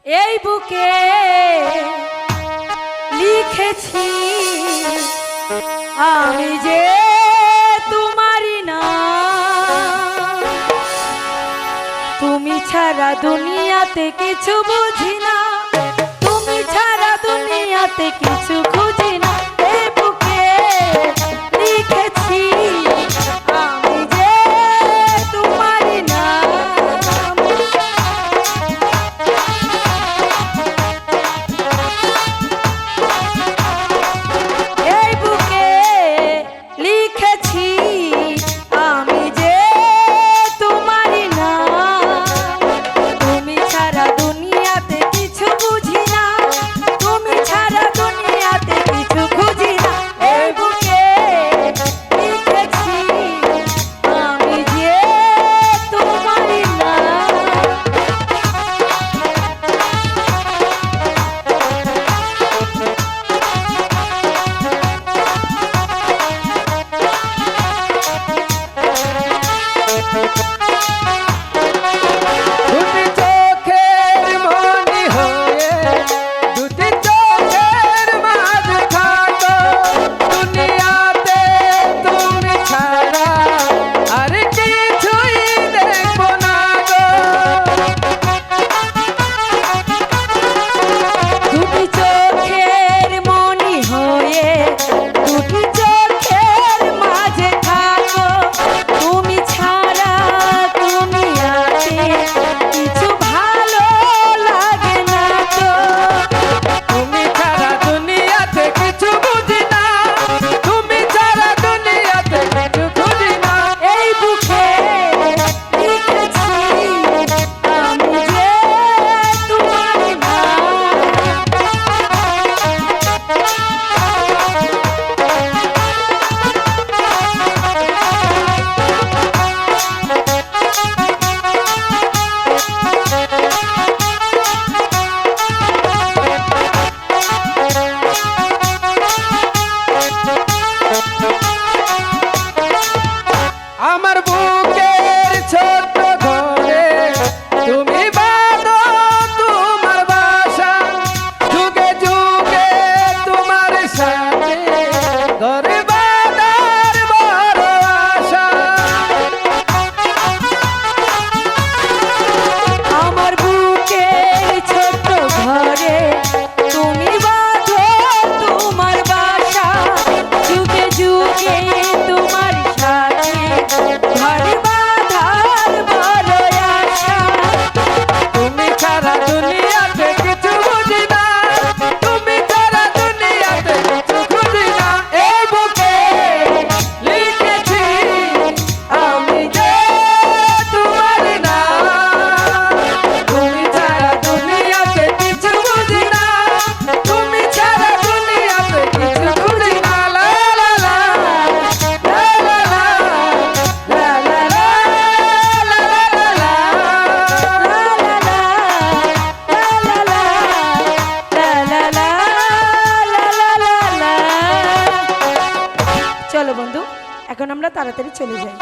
এই বুকে লিখেছি আমি যে তোমারই না, তুমি ছাড়া দুনিয়াতে কিছু বুঝি না, তুমি ছাড়া দুনিয়াতে কিছু খুঁজি না। এই বুকে লিখেছি আমি যে তোমারই না। এই বুকে লিখেছি আমি যে তোমারই না, তুমি ছাড়া দুনিয়াতে কিছু বুঝি না, তুমি ছাড়া দুনিয়াতে কিছু খুঁজি না। এই বুকে লিখেছি আমি যে তোমারই না। দুটি চোখের মনি হয়ে দুটি চোখের মাঝ থাকো, দুনিয়াতে তুমি ছাড়া আর কিছুই দেখবো না গো। দুটি চোখের মনি হয়ে দুটি চোখের মাঝে থাকো, তুমি ছাড়া দুনিয়াতে কিছু ভালো লাগে না তো। তুমি ছাড়া দুনিয়াতে কিছু বুঝি না, তুমি ছাড়া দুনিয়াতে কিছু খুঁজি না। এই বুকে লিখেছি আমি যে তোমারই না। আমার বুকের ছোট্ট ঘরে তুমি বাঁধো তোমার বাসা, যুগে যুগে তোমার সাথে ঘরে বাঁধার বড় আশা। আমার বুকের ছোট্ট ঘরে তুমি বাঁধো তোমার বাসা, যুগে যুগে তোমার সাথে ঘর বাঁধার বড় আশা। তুমি ছাড়া দুনিয়াতে কিছু বুঝি না, তুমি ছাড়া দুনিয়াতে কিছু খুঁজি না। এই বুকে লিখেছি আমি যে তোমার না, তুমি ছাড়া দুনিয়াতে কিছু বুঝি না, তুমি ছাড়া দুনিয়াতে কিছু খুঁজি না। লা লা লা লা লা লা লা লা লা লা লা লা। চলো বন্ধু, এখন আমরা তাড়াতাড়ি চলে যাই।